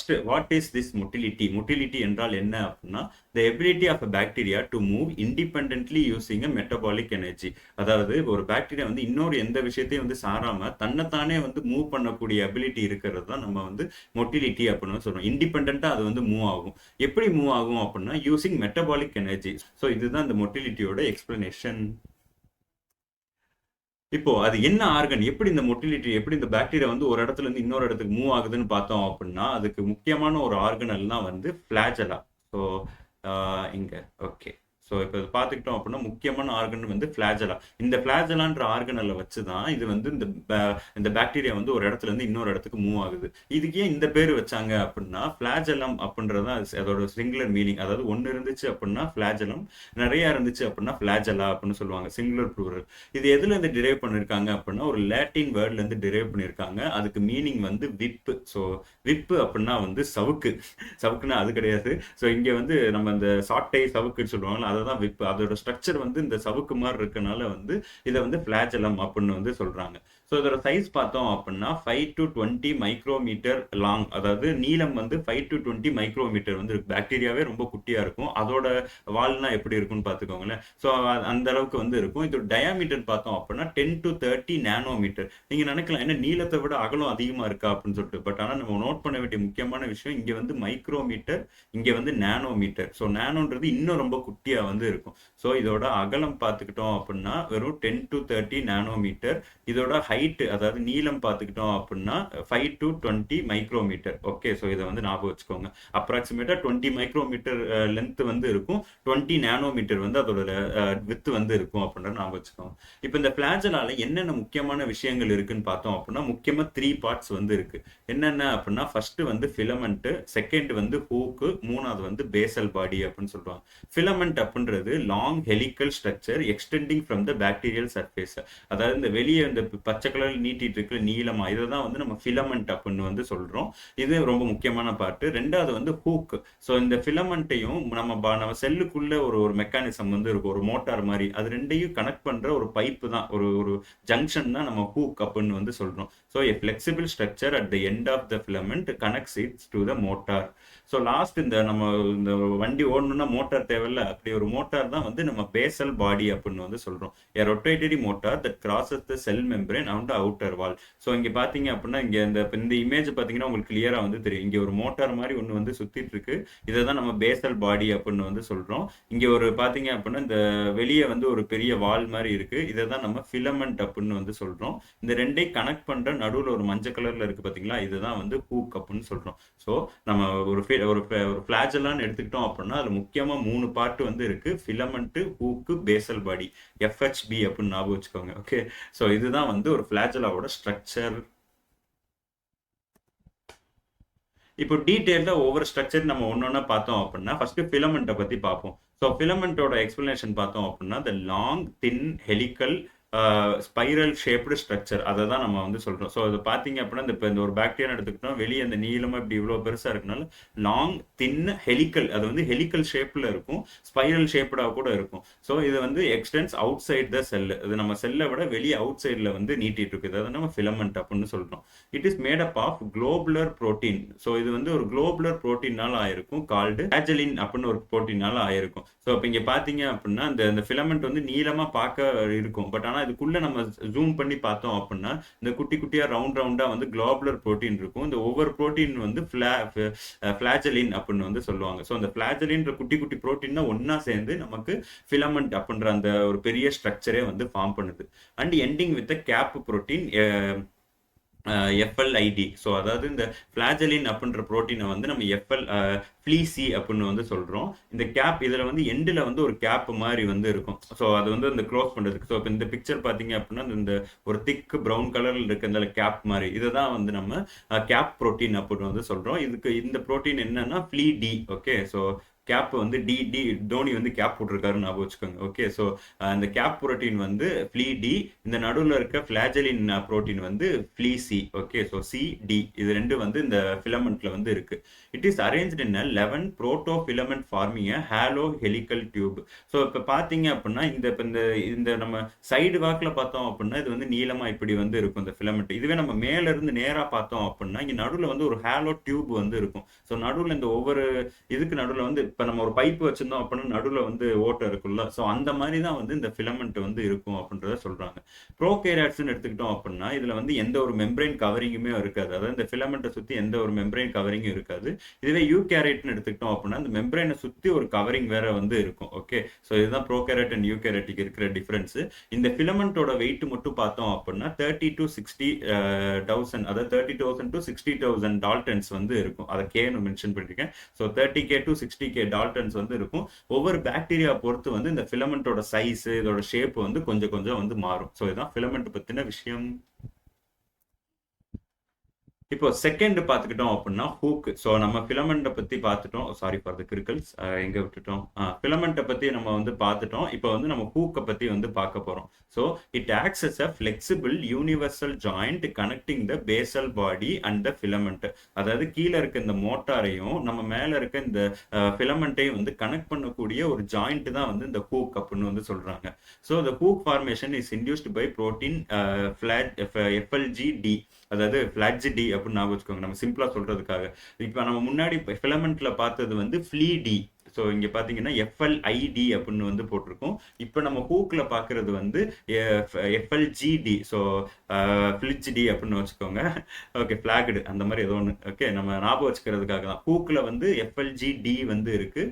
First what is this motility? Motility என்றால் என்ன அப்படின்னா the ability of a bacteria to move independently using a metabolic energy. அதாவது ஒரு bacteria வந்து இன்னொரு எந்த விஷயத்தையும் வந்து சாராம தன்னைத்தானே வந்து மூவ் பண்ணக்கூடிய அபிலிட்டி இருக்கிறது தான் நம்ம வந்து மொட்டிலிட்டி அப்படின்னு சொல்றோம். இண்டிபெண்டா அது வந்து மூவ் ஆகும். எப்படி மூவ் ஆகும் அப்படின்னா யூசிங் மெட்டபாலிக் எனர்ஜி. ஸோ இதுதான் இந்த மொட்டிலிட்டியோட எக்ஸ்பிளனேஷன். இப்போ அது என்ன ஆர்கன், எப்படி இந்த மொட்டிலிட்டி, எப்படி இந்த பாக்டீரியா வந்து ஒரு இடத்துல இருந்து இன்னொரு இடத்துக்கு மூவ் ஆகுதுன்னு பார்த்தோம் அப்படின்னா அதுக்கு முக்கியமான ஒரு ஆர்கனல் தான் வந்து ஃபிளாஜெலா. ஸோ இங்க ஓகே. ஸோ இப்போ இது பார்த்துக்கிட்டோம் அப்படின்னா முக்கியமான ஆர்கன் வந்து ஃபிளாஜெலா. இந்த ஃபிளாஜெலான்ற ஆர்கனலை வச்சு தான் இது வந்து இந்த பாக்டீரியா வந்து ஒரு இடத்துல இருந்து இன்னொரு இடத்துக்கு மூவ் ஆகுது. இதுக்கு ஏன் இந்த பேர் வச்சாங்க அப்படின்னா ஃபிளாஜெலம் அப்படின்றது அதோட சிங்குலர் மீனிங். அதாவது ஒன்று இருந்துச்சு அப்படின்னா ஃபிளாஜெலம், நிறைய இருந்துச்சு அப்படின்னா ஃபிளாஜெலா அப்படின்னு சொல்லுவாங்க, சிங்குலர் ப்ளூரல். இது எதுல இருந்து டிரைவ் பண்ணிருக்காங்க அப்படின்னா ஒரு லாட்டின் வேர்ட்ல இருந்து டிரைவ் பண்ணிருக்காங்க. அதுக்கு மீனிங் வந்து விப்பு. ஸோ விப்பு அப்படின்னா வந்து சவுக்கு. சவுக்குன்னா அது கிடையாது. ஸோ இங்க வந்து நம்ம இந்த சாட்டை சவுக்குன்னு சொல்லுவாங்க, அததான் விப்பு. அதோட ஸ்ட்ரக்சர் வந்து இந்த சவுக்கு மாதிரி இருக்கனால வந்து இதை வந்து ஃபிளாஜெலம் அப்படின்னு வந்து சொல்றாங்க. ஸோ இதோட சைஸ் பார்த்தோம் அப்படின்னா 5 to 20 மைக்ரோமீட்டர் லாங். அதாவது நீளம் வந்து 5 to 20 மைக்ரோமீட்டர் வந்து இருக்கு. பாக்டீரியாவே ரொம்ப குட்டியா இருக்கும். அதோட வால்னா எப்படி இருக்கும்னு பார்த்துக்கோங்களேன். ஸோ அந்த அளவுக்கு வந்து இருக்கும். இதோட டயாமீட்டர் பார்த்தோம் அப்படின்னா 10 to 30 நானோமீட்டர். நீங்க நினைக்கலாம் என்ன நீளத்தை விட அகலம் அதிகமா இருக்கா அப்படின்னு சொல்லிட்டு. பட் ஆனால் நம்ம நோட் பண்ண வேண்டிய முக்கியமான விஷயம் இங்க வந்து மைக்ரோமீட்டர், இங்க வந்து நானோமீட்டர். ஸோ நானோன்றது இன்னும் ரொம்ப குட்டியா வந்து இருக்கும். ஸோ இதோட அகலம் பார்த்துக்கிட்டோம் அப்படின்னா வெறும் 10 to 30 நானோமீட்டர். இதோட ஹைட் அதாவது நீளம் பார்த்துக்கிட்டோம் அப்படின்னா 5 to 20 மைக்ரோமீட்டர். ஓகே. ஸோ இதை வந்து ஞாபகம் வச்சுக்கோங்க. அப்ராக்சிமேட்டா 20 மைக்ரோமீட்டர் லென்த் வந்து இருக்கும், 20 நானோமீட்டர் வந்து அதோட வித்து வந்து இருக்கும் அப்படின்றத ஞாபகம் வச்சுக்கோங்க. இப்போ இந்த ஃபிளாஜெலால என்னென்ன முக்கியமான விஷயங்கள் இருக்குன்னு பார்த்தோம் அப்படின்னா முக்கியமா 3 பார்ட்ஸ் வந்து இருக்கு. என்னென்ன அப்படின்னா ஃபர்ஸ்ட் வந்து ஃபிலமெண்ட், செகண்ட் வந்து ஹூக்கு, மூணாவது வந்து பேசல் பாடி அப்படின்னு சொல்றாங்க. ஃபிலமெண்ட் அப்படின்றது long helical structure extending from the bacterial surface. அதாவது இந்த வெளியே இந்த பச்சை கலரில் நீட்டிட்டு இருக்கு நீளமா, இதை தான் வந்து நம்ம ஃபிலமெண்ட் அப்படின்னு வந்து சொல்றோம். இது ரொம்ப முக்கியமான பார்ட். ரெண்டாவது வந்து ஹூக். ஸோ இந்த ஃபிலமெண்ட்டையும் நம்ம செல்லுக்குள்ள ஒரு மெக்கானிசம் வந்து இருக்கும், ஒரு மோட்டார் மாதிரி. அது ரெண்டையும் கனெக்ட் பண்ற ஒரு பைப்பு தான், ஒரு ஜங்ஷன் தான் நம்ம ஹூக் அப்படின்னு வந்து சொல்றோம். So a flexible structure at the end of the filament connects it to the motor. So last இந்த வண்டி ஓடணும்னா மோட்டார் தேவையில்ல, அப்படி ஒரு மோட்டார் தான் வந்து நம்ம பேசல் பாடி அப்படின்னு வந்து சொல்றோம். a rotatory motor that crosses the cell membrane and the outer wall. So இங்க பாத்தீங்க அப்படின்னா இங்க இந்த இமேஜ் பாத்தீங்கன்னா உங்களுக்கு கிளியரா வந்து தெரியும். இங்க ஒரு மோட்டார் மாதிரி ஒன்று வந்து சுத்திட்டு இருக்கு. இதை தான் நம்ம பேசல் பாடி அப்படின்னு வந்து சொல்றோம். இங்க ஒரு பாத்தீங்க அப்படின்னா இந்த வெளியே வந்து ஒரு பெரிய வால் மாதிரி இருக்கு. இதை தான் நம்ம ஃபிலமெண்ட் அப்படின்னு வந்து சொல்றோம். இந்த ரெண்டையும் கனெக்ட் பண்ற நடுவில் ஒரு மஞ்சள் கலர்ல இருக்கு பாத்தீங்களா, இதுதான் வந்து ஹூக் அப்படின்னு சொல்றோம். ஸோ நம்ம ஒரு ஃபிளாஜெலான்னு எடுத்துக்கிட்டோம் அப்படின்னா அதுல முக்கியமா 3 பார்ட் வந்து இருக்கு. ஃபிலமெண்ட், ஹூக்கு, பேசல் பாடி, FHB அப்படின்னு ஞாபகம் வச்சுக்கோங்க. ஓகே. ஸோ இதுதான் வந்து ஒரு ஃபிளாஜெலாவோட ஸ்ட்ரக்சர். இப்போ டீட்டெயில்டா ஒவ்வொரு ஸ்ட்ரக்சர் நம்ம ஒன்னொன்னா பார்த்தோம் அப்படின்னா ஃபர்ஸ்ட் ஃபிலமெண்ட்டை பத்தி பார்ப்போம். ஸோ ஃபிலமெண்டோட எக்ஸ்பிளனேஷன் பார்த்தோம் அப்படின்னா the long thin helical spiral shaped structure, அதை தான் நம்ம வந்து சொல்றோம். ஸோ அது பார்த்தீங்க அப்படின்னா இப்போ இந்த ஒரு பாக்டீரியா எடுத்துக்கிட்டோம், வெளியே அந்த நீளமா இப்படி இவ்வளோ பெருசா இருக்கனால லாங் தின் ஹெலிக்கல், அது வந்து ஹெலிக்கல் ஷேப்ல இருக்கும், ஸ்பைரல் ஷேப்டாக கூட இருக்கும். ஸோ இது வந்து எக்ஸ்டென்ஸ் அவுட் சைட் த செல். இது நம்ம செல்லை விட வெளியே அவுட் சைடில் வந்து நீட்டிட்டு இருக்குது. அதை நம்ம ஃபிலமெண்ட் அப்படின்னு சொல்றோம். It is made up of globular protein. So இது வந்து ஒரு குளோபுலர் புரோட்டீனால ஆயிருக்கும், கால்டு ஃபிளாஜெலின் அப்படின்னு ஒரு புரோட்டீனால ஆயிருக்கும். ஸோ இப்போ இங்கே பார்த்தீங்க அப்படின்னா இந்த ஃபிலமெண்ட் வந்து நீளமா பார்க்க இருக்கும். பட் ஆனால் இதுக்குள்ள நம்ம ஜூம் பண்ணி பார்த்தோம் அப்படின்னா இந்த குட்டி குட்டியா ரவுண்டா வந்து குளோபுலர் புரோட்டீன் இருக்கும். இந்த ஒவ்வொரு புரோட்டீன் வந்து ஃபிளாஜெலின் அப்படின்னு வந்து சொல்லுவாங்க. ஸோ அந்த ஃபிளாஜெலின்ற குட்டி குட்டி புரோட்டீன் தான் ஒன்னா சேர்ந்து நமக்கு ஃபிலமெண்ட் அப்படின்ற அந்த ஒரு பெரிய ஸ்ட்ரக்சரே வந்து ஃபார்ம் பண்ணுது. And ending with cap protein FLID. So அதாவது இந்த ஃபிளாஜெலின் அப்படின்ற புரோட்டீனை வந்து நம்ம ஃப்ளீசி அப்படின்னு வந்து சொல்றோம். இந்த கேப் இதுல வந்து எண்டில் வந்து ஒரு கேப் மாதிரி வந்து இருக்கும். ஸோ அது வந்து இந்த க்ளோஸ் பண்றதுக்கு. ஸோ இப்போ இந்த பிக்சர் பார்த்தீங்க அப்படின்னா இந்த ஒரு திக் ப்ரௌன் கலர்ல இருக்க இந்த கேப் மாதிரி, இதை தான் வந்து நம்ம கேப் புரோட்டீன் அப்படின்னு வந்து சொல்றோம். இதுக்கு இந்த புரோட்டீன் என்னன்னா ஃப்ளீடி. ஓகே. ஸோ கேப் வந்து டி டி தோனி வந்து கேப் போட்டிருக்காருன்னு ஞாபகம் வச்சுக்கோங்க. ஓகே, ஸோ அந்த கேப் புரோட்டீன் வந்து ஃப்ளீ டி, இந்த நடுவில் இருக்க ஃபிளாஜலின் புரோட்டீன் வந்து FliC. Okay, so C D இது ரெண்டு வந்து இந்த ஃபிலமெண்ட்ல வந்து இருக்கு. It is arranged in 11 protofilament forming hollow helical tube. So இப்போ பார்த்தீங்க அப்படின்னா இந்த இந்த நம்ம சைடு வாக்கில் பார்த்தோம் அப்படின்னா இது வந்து நீளமாக இப்படி வந்து இருக்கும் இந்த ஃபிலமெண்ட். இதுவே நம்ம மேல இருந்து நேராக பார்த்தோம் அப்படின்னா இங்கே நடுவில் வந்து ஒரு ஹேலோ டியூப் வந்து இருக்கும். ஸோ நடுவில் இந்த ஒவ்வொரு இதுக்கு நடுவில் வந்து இப்போ நம்ம ஒரு பைப் வச்சிருந்தோம் அப்படின்னா நடுவில் வந்து ஓட்டை இருக்குல்ல, ஸோ அந்த மாதிரி தான் வந்து இந்த ஃபிலமெண்ட் வந்து இருக்கும் அப்படின்றத சொல்றாங்க. ப்ரோகேரியாட்ஸ்னு எடுத்துக்கிட்டோம் அப்படின்னா இதுல வந்து எந்த ஒரு மெம்பரைன் கவரிங்குமே இருக்காது. அதாவது இந்த ஃபிலமெண்ட்டை சுற்றி எந்த ஒரு மெம்பரைன் கவரிங்கும் இருக்காது. இதுவே யூகேரியட்னு எடுத்துக்கிட்டோம் அப்படின்னா இந்த மெம்பரைனை சுற்றி ஒரு கவரிங் வேற வந்து இருக்கும். ஓகே, ஸோ இதுதான் ப்ரோகேரியட் அண்ட் யூகேரியட்டுக்கு இருக்கிற டிஃபரன்ஸ். இந்த ஃபிலமெண்ட்டோட வெயிட் மட்டும் பார்த்தோம் அப்படின்னா 30 to 60,000, அதாவது 30,000 to 60,000 டால்டன்ஸ் வந்து இருக்கும். அதை கேன்னு மென்ஷன் பண்ணிருக்கேன். So 30K to 60K Dalton's வந்து இருக்கும். ஒவ்வொரு பாக்டீரியா பொறுத்து வந்து இந்த ஃபிலமெண்ட்டோட சைஸ், இதோட ஷேப் வந்து கொஞ்சம் கொஞ்சம் வந்து மாறும். ஸோ இதுதான் ஃபிலமெண்ட் பத்தின விஷயம். இப்போ செகண்ட் பார்த்துக்கிட்டோம் அப்படின்னா ஹூக். ஸோ நம்ம ஃபிலமெண்ட்டை பற்றி பார்த்துட்டோம். சாரி ஃபார் த கிரிக்கல்ஸ், எங்கே விட்டுட்டோம்? ஃபிலமெண்ட்டை பற்றி நம்ம வந்து பார்த்துட்டோம். இப்போ வந்து நம்ம ஹூக்கை பற்றி வந்து பார்க்க போகிறோம். So it acts as a flexible universal joint connecting the basal body and the filament. அதாவது கீழே இருக்க இந்த மோட்டாரையும் நம்ம மேலே இருக்க இந்த ஃபிலமெண்ட்டையும் வந்து கனெக்ட் பண்ணக்கூடிய ஒரு ஜாயிண்ட் தான் வந்து இந்த ஹூக் அப்படின்னு வந்து சொல்கிறாங்க. So the hook formation is induced by protein FLGD, அதாவது ஃபிளாஜ் டி அப்படின்னு ஞாபகம் வச்சுக்கோங்க, நம்ம சிம்பிளா சொல்றதுக்காக. இப்போ நம்ம முன்னாடி ஃபிலமெண்ட்ல பார்த்தது வந்து ஃப்ளீ டி. ஸோ இங்கே பார்த்தீங்கன்னா FLID அப்படின்னு வந்து போட்டிருக்கோம். இப்போ நம்ம ஹூக்கில் பார்க்குறது வந்து FLGD. ஸோ ஃபிளிச் டி அப்படின்னு வச்சுக்கோங்க. ஓகே, ஃப்ளாக்டு அந்த மாதிரி ஏதோ ஒன்று. ஓகே, நம்ம ஞாபகம் வச்சுக்கிறதுக்காக தான். ஹூக்கில் வந்து FLGD வந்து இருக்கு,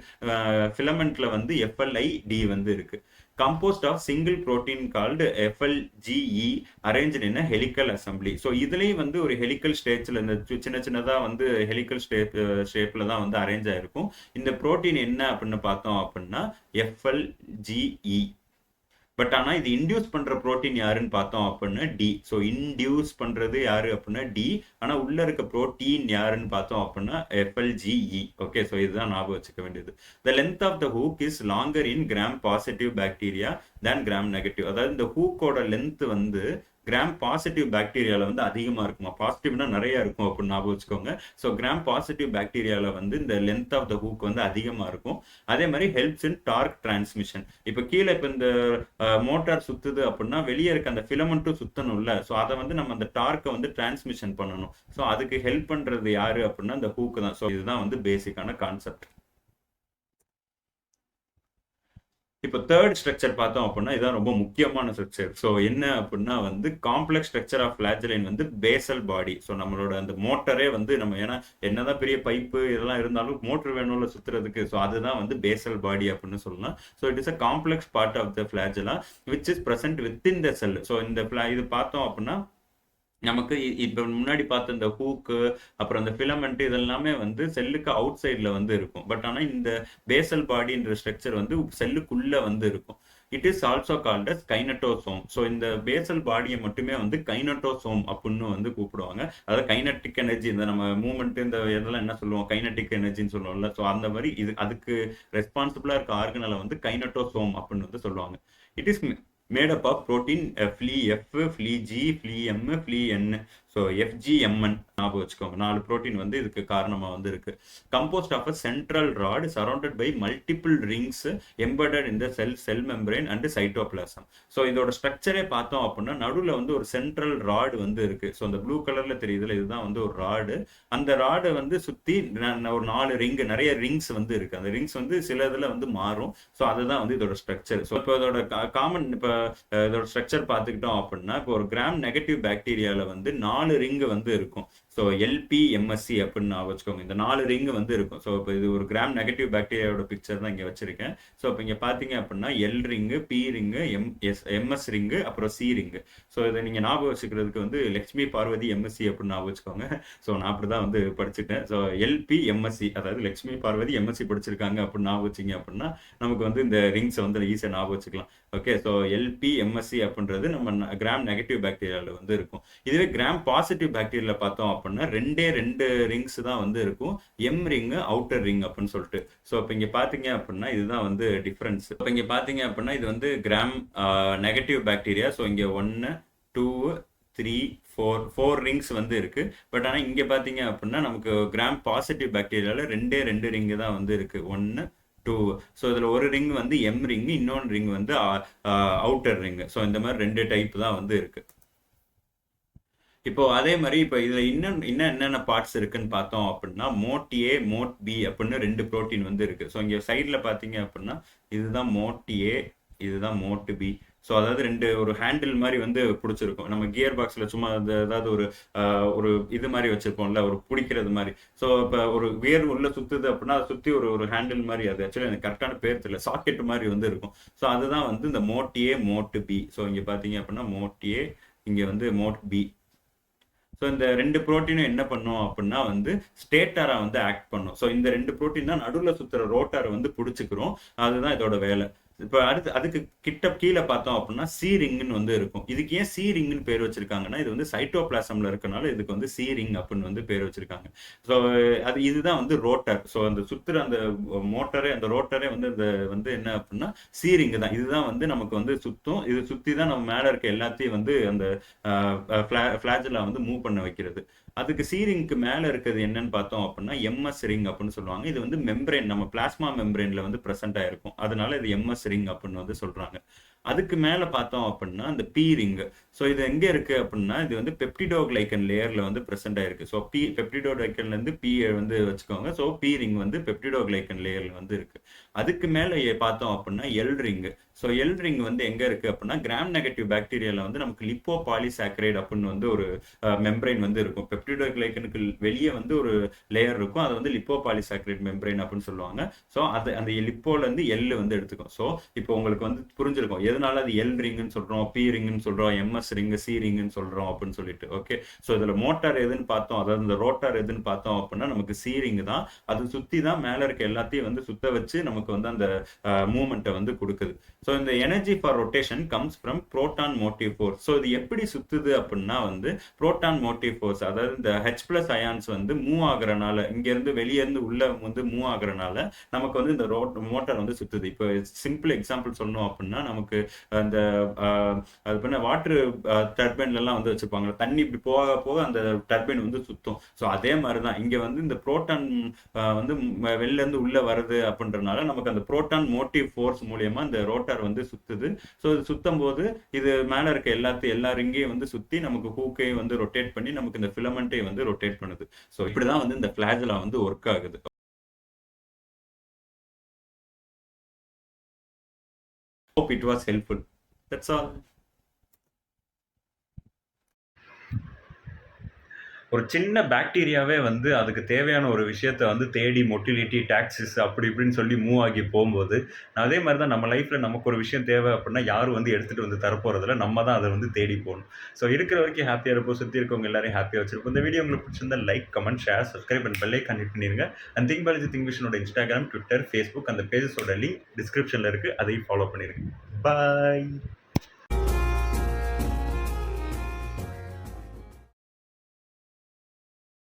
ஃபிலமெண்ட்ல வந்து FLID வந்து இருக்கு. Composed of single protein called FLGE arranged in a helical assembly. So இதுலேயும் வந்து ஒரு ஹெலிக்கல் ஸ்டேஜில் இந்த சின்ன சின்னதாக வந்து ஹெலிக்கல் ஷேப்பில் தான் வந்து அரேஞ்ச் ஆகிருக்கும். இந்த ப்ரோட்டீன் என்ன அப்படின்னு பார்த்தோம் அப்படின்னா FLGE. பட் ஆனால் இது இன்டியூஸ் பண்ணுற ப்ரோட்டீன் யாருன்னு பார்த்தோம் அப்படின்னா டி. ஸோ இன்டியூஸ் பண்ணுறது யாரு அப்படின்னா டி. ஆனால் உள்ள இருக்க ப்ரோட்டீன் யாருன்னு பார்த்தோம் அப்படின்னா FLGE. ஓகே, ஸோ இதுதான் ஞாபகம் வச்சுக்க வேண்டியது. The length of the hook is longer in gram positive bacteria than gram negative. அதாவது இந்த ஹூக்கோட லென்த் வந்து கிராம் பாசிட்டிவ் பாக்டீரியாவில் வந்து அதிகமாக இருக்குமா. பாசிட்டிவ்னா நிறைய இருக்கும் அப்படின்னு ஞாபகம் வச்சுக்கோங்க. ஸோ கிராம் பாசிட்டிவ் பாக்டீரியாவில் வந்து இந்த லென்த் ஆஃப் த ஹூக் வந்து அதிகமாக இருக்கும். அதே மாதிரி ஹெல்ப்ஸ் இன் டார்க் டிரான்ஸ்மிஷன். இப்போ கீழே இப்போ இந்த மோட்டார் சுத்துது அப்படின்னா வெளியே இருக்க அந்த ஃபிலமெண்ட்டும் சுத்தணும்ல. ஸோ அதை வந்து நம்ம அந்த டார்க்கை வந்து டிரான்ஸ்மிஷன் பண்ணணும். ஸோ அதுக்கு ஹெல்ப் பண்ணுறது யாரு அப்படின்னா இந்த ஹூக்கு தான். ஸோ இதுதான் வந்து பேசிக்கான கான்செப்ட். இப்போ தேர்ட் ஸ்ட்ரக்சர் பார்த்தோம் அப்படின்னா இதுதான் ரொம்ப முக்கியமான ஸ்ட்ரக்சர். ஸோ என்ன அப்படின்னா வந்து காம்ப்ளெக்ஸ் ஸ்ட்ரக்சர் ஆஃப் ஃபிளாஜெலைன் வந்து பேசல் பாடி. ஸோ நம்மளோட அந்த மோட்டரே வந்து நம்ம ஏன்னா என்னதான் பெரிய பைப்பு இதெல்லாம் இருந்தாலும் மோட்டர் வேணும்ல சுத்துறதுக்கு. ஸோ அதுதான் வந்து பேசல் பாடி அப்படின்னு சொல்லலாம். So it is a complex part of the flagella which is present within the cell. So இந்த இது பார்த்தோம் அப்படின்னா நமக்கு இப்போ முன்னாடி பார்த்த இந்த ஹூக்கு அப்புறம் இந்த ஃபிலமெண்ட் இதெல்லாமே வந்து செல்லுக்கு அவுட் சைடில் வந்து இருக்கும். பட் ஆனால் இந்த பேசல் பாடின்ற ஸ்ட்ரக்சர் வந்து செல்லுக்குள்ள வந்து இருக்கும். It is also called as kinetosome. So இந்த பேசல் பாடியை மட்டுமே வந்து கைனட்டோசோம் அப்படின்னு வந்து கூப்பிடுவாங்க. அதாவது கைனட்டிக் எனர்ஜி, இந்த நம்ம மூவ்மெண்ட் இந்த இதெல்லாம் என்ன சொல்லுவோம், கைனட்டிக் எனர்ஜின்னு சொல்லுவோம்ல. ஸோ அந்த மாதிரி இது அதுக்கு ரெஸ்பான்சிபிளா இருக்க ஆர்கனலை வந்து கைனட்டோசோம் அப்படின்னு வந்து சொல்லுவாங்க. It is made up of protein flea F, flea G, flea M, flea N. So FGMN ஞாபகம் வச்சுக்கோங்க. 4 ப்ரோட்டீன் வந்து இதுக்கு காரணமாக வந்து இருக்கு. Composed of a central rod surrounded by multiple rings embedded in the cell membrane and cytoplasm. So இதோட ஸ்ட்ரக்சரே பார்த்தோம் அப்படின்னா நடுவில் வந்து ஒரு சென்ட்ரல் ராடு வந்து இருக்கு. ஸோ அந்த ப்ளூ கலர்ல தெரியுதுல, இதுதான் வந்து ஒரு ராடு. அந்த ராடை வந்து சுற்றி ஒரு 4 ரிங்கு, நிறைய ரிங்ஸ் வந்து இருக்கு. அந்த ரிங்ஸ் வந்து சில இதில் வந்து மாறும். ஸோ அதுதான் வந்து இதோட ஸ்ட்ரக்சர். ஸோ இப்போ இதோட காமன் இப்போ இதோட ஸ்ட்ரக்சர் பார்த்துக்கிட்டோம் அப்படின்னா இப்போ ஒரு கிராம் நெகட்டிவ் பாக்டீரியாவில் வந்து 4 ரிங்கு வந்து இருக்கும். ஸோ LPMSC அப்படின்னு வச்சுக்கோங்க. இந்த 4 ரிங்கு வந்து இருக்கும். ஸோ இப்போ இது ஒரு கிராம் நெகட்டிவ் பாக்டீரியாவோட பிக்சர் தான் இங்கே வச்சிருக்கேன். ஸோ இப்போ இங்கே பார்த்தீங்க அப்படின்னா L ring, P ring, MS ring, அப்புறம் C ரிங்கு. ஸோ இதை நீங்கள் ஞாபகம் வச்சுக்கிறதுக்கு வந்து லட்சுமி பார்வதி MSC அப்படின்னு ஞாபகம் வச்சுக்கோங்க. ஸோ நான் அப்படி தான் வந்து படிச்சுட்டேன். ஸோ LPMSC, அதாவது லட்சுமி பார்வதி MSC படிச்சிருக்காங்க அப்படின்னு ஞாபகம் வச்சிங்க அப்படின்னா நமக்கு வந்து இந்த ரிங்ஸை வந்து ஈஸியாக ஞாபகம் வச்சுக்கலாம். ஓகே, ஸோ LPMSC அப்படின்றது நம்ம கிராம் நெகட்டிவ் பாக்டீரியாவில் வந்து இருக்கும். இதுவே கிராம் பாசிட்டிவ் பாக்டீரியாவில் பார்த்தோம் அப்படின்னா 2 ரிங்ஸ் தான் வந்து இருக்கும். எம் ரிங், அவுட்டர் ரிங் அப்படின்னு சொல்லிட்டு. ஸோ இப்போ இங்கே பார்த்தீங்க அப்படின்னா இதுதான் வந்து டிஃபரன்ஸ். இப்போ இங்கே பார்த்தீங்க அப்படின்னா இது வந்து கிராம் நெகட்டிவ் பாக்டீரியா. ஸோ இங்கே 1, 2, 3, 4 ரிங்ஸ் வந்து இருக்கு. பட் ஆனால் இங்கே பார்த்தீங்க அப்படின்னா நமக்கு கிராம் பாசிட்டிவ் பாக்டீரியாவில் 2 ரிங்கு தான் வந்து இருக்கு. 1, 2. ஸோ இதில் ஒரு ரிங் வந்து எம் ரிங், இன்னொன்று ரிங் வந்து அவுட்டர் ரிங். ஸோ இந்த மாதிரி 2 டைப் தான் வந்து இருக்கு. இப்போ அதே மாதிரி இப்போ இதில் இன்னும் என்னென்ன பார்ட்ஸ் இருக்குன்னு பார்த்தோம் அப்படின்னா மோட் ஏ, மோட் பி அப்படின்னு 2 புரோட்டீன் வந்து இருக்கு. ஸோ இங்கே சைடில் பார்த்தீங்க அப்படின்னா இதுதான் மோட் ஏ, இதுதான் மோட் பி. ஸோ அதாவது 2 ஒரு ஹேண்டில் மாதிரி வந்து பிடிச்சிருக்கும். நம்ம கியர் பாக்ஸில் சும்மா ஏதாவது ஒரு இது மாதிரி வச்சிருப்போம்ல, ஒரு பிடிக்கிறது மாதிரி. ஸோ இப்போ ஒரு கியர் உள்ள சுத்துது அப்படின்னா அதை சுற்றி ஒரு ஹேண்டில் மாதிரி, அது ஆக்சுவலி எனக்கு கரெக்டான பேர் தெரியல, சாக்கெட் மாதிரி வந்து இருக்கும். ஸோ அதுதான் வந்து இந்த மோட் ஏ, மோட் பி. ஸோ இங்கே பார்த்தீங்க அப்படின்னா மோட் ஏ, இங்கே வந்து மோட் பி. ஸோ இந்த 2 புரோட்டீனும் என்ன பண்ணும் அப்படின்னா வந்து ஸ்டேட்டரா வந்து ஆக்ட் பண்ணும். ஸோ இந்த 2 புரோட்டீன் தான் நடுவில் சுத்துற ரோட்டாரை வந்து பிடிச்சிக்கிறோம். அதுதான் இதோட வேலை. இப்போ அதுக்கு கீழே பார்த்தோம் அப்படின்னா சி ரிங்னு வந்து இருக்கும். இதுக்கு ஏன் சி ரிங்னு பேர் வச்சிருக்காங்கன்னா இது வந்து சைட்டோபிளாசம்ல இருக்கனால இதுக்கு வந்து சி ரிங் அப்படின்னு வந்து பேர் வச்சிருக்காங்க. ஸோ இதுதான் வந்து ரோட்டர். ஸோ அந்த சுத்துற அந்த மோட்டரே, அந்த ரோட்டரே வந்து இந்த வந்து என்ன அப்படின்னா சி ரிங் தான். இதுதான் வந்து நமக்கு வந்து சுத்தும். இது சுத்தி தான் நம்ம மேல இருக்க எல்லாத்தையும் வந்து அந்த ஃபிளாஜெல்லா வந்து மூவ் பண்ண வைக்கிறது. அதுக்கு சி ரிங்க்கு மேல இருக்கிறது என்னன்னு பார்த்தோம் அப்படின்னா எம்எஸ் ரிங் அப்படின்னு சொல்லுவாங்க. இது வந்து மெம்பரேன், நம்ம பிளாஸ்மா மெம்பரேன்ல வந்து பிரசன்ட் ஆயிருக்கும். அதனால இது எம்எஸ் ரிங் அப்படின்னு வந்து சொல்றாங்க. அதுக்கு மேல பார்த்தோம் அப்படின்னா இந்த பி ரிங். ஸோ இது எங்க இருக்கு அப்படின்னா இது வந்து பெப்டிடோகிளைக்கன் லேயர்ல வந்து பிரசன்ட் ஆயிருக்கு. ஸோ பெப்டிடோகிளைக்கன்ல இருந்து பி வந்து வச்சுக்கோங்க. ஸோ பி ரிங் வந்து பெப்டிடோகிளைக்கன் லேயர்ல வந்து இருக்கு. அதுக்கு மேல பார்த்தோம் அப்படின்னா L ring. So L ring வந்து எங்க இருக்கு அப்படின்னா கிராம் நெகட்டிவ் பாக்டீரியால வந்து நமக்கு லிப்போ பாலிசாக்கரைடு அப்படின்னு வந்து ஒரு மெம்பரைன் வந்து இருக்கும். பெப்டிடோகிளைக்கனுக்கு வெளியே வந்து ஒரு லேயர் இருக்கும். அது வந்து லிப்போ பாலிசாக்கரைடு மெம்பரைன் அப்படின்னு சொல்லுவாங்க. ஸோ அந்த லிப்போல இருந்து எல் வந்து எடுத்துக்கும். ஸோ இப்போ உங்களுக்கு வந்து புரிஞ்சிருக்கும் எதனால அது எல் ரிங்னு சொல்றோம், பி ரிங்னு சொல்றோம், எம்எஸ் ரிங், சி ரிங்னு சொல்றோம் அப்படின்னு சொல்லிட்டு. ஓகே. ஸோ இதுல மோட்டார் எதுன்னு பார்த்தோம், அதாவது இந்த ரோட்டார் எதுன்னு பார்த்தோம் அப்படின்னா நமக்கு சி ரிங் தான். அது சுத்தி தான் மேல இருக்க எல்லாத்தையும் வந்து சுத்த வச்சு நமக்கு வந்து அந்த மூவ்மெண்ட்டை வந்து கொடுக்குது. ஸோ இந்த energy for rotation comes from proton motive force. So இது எப்படி சுத்துது அப்படின்னா வந்து புரோட்டான் மோட்டிவ் ஃபோர்ஸ், அதாவது இந்த ஹெச் பிளஸ் அயான்ஸ் வந்து மூவ் ஆகுறனால, இங்க இருந்து வெளியே இருந்து உள்ள வந்து மூவ் ஆகுறனால நமக்கு வந்து இந்த மோட்டார் வந்து சுத்துது. இப்போ சிம்பிள் எக்ஸாம்பிள் சொல்லணும் அப்படின்னா நமக்கு அந்த அது பண்ண வாட்டர் டர்பைன்ல எல்லாம் வந்து வச்சிருப்பாங்க, தண்ணி இப்படி போக போக அந்த டர்பைன் வந்து சுத்தும். ஸோ அதே மாதிரிதான் இங்க வந்து இந்த புரோட்டான் வந்து வெளில இருந்து உள்ள வருது அப்படின்றனால நமக்கு அந்த புரோட்டான் மோட்டிவ் ஃபோர்ஸ் மூலியமா இந்த ரோட்டார் வந்து சுத்துது. ஸோ இது சுத்தும் போது இது மேல இருக்க எல்லா ரிங்கையும் வந்து சுத்தி நமக்கு ஹூக்கையும் வந்து ரொட்டேட் பண்ணி நமக்கு இந்த ஃபிலமெண்ட்டையும் வந்து ரொட்டேட் பண்ணுது. ஸோ இப்படிதான் வந்து இந்த ஃபிளாஜெல்லா வந்து ஒர்க் ஆகுது. Hope it was helpful. That's all. ஒரு சின்ன பாக்டீரியாவே வந்து அதுக்கு தேவையான ஒரு விஷயத்த வந்து தேடி மொட்டிலிட்டி, டாக்ஸிஸ் அப்படி இப்படின்னு சொல்லி மூவ் ஆகி போகும்போது, அதே மாதிரி தான் நம்ம லைஃப்ல நமக்கு ஒரு விஷயம் தேவை அப்படின்னா யாரும் வந்து எடுத்துட்டு வந்து தரப்போறதில்ல. நம்ம தான் அதை வந்து தேடி போகணும். ஸோ இருக்கிற வரைக்கும் ஹாப்பியா இருப்போம். சுற்றி இருக்கவங்க எல்லாரையும் ஹாப்பியா வச்சிருப்போம். இந்த வீடியோ உங்களுக்கு பிடிச்சிருந்தா like, comment, share, subscribe and bell icon hit பண்ணிருங்க. அண்ட் திங்க் பாலாஜி திங்க் விஷனோட இன்ஸ்டாகிராம், ட்விட்டர், ஃபேஸ்புக் அந்த பேஜஸோட லிங்க் டிஸ்கிரிப்ஷன்ல இருக்கு. அதையும் ஃபாலோ பண்ணிருங்க. பாய்.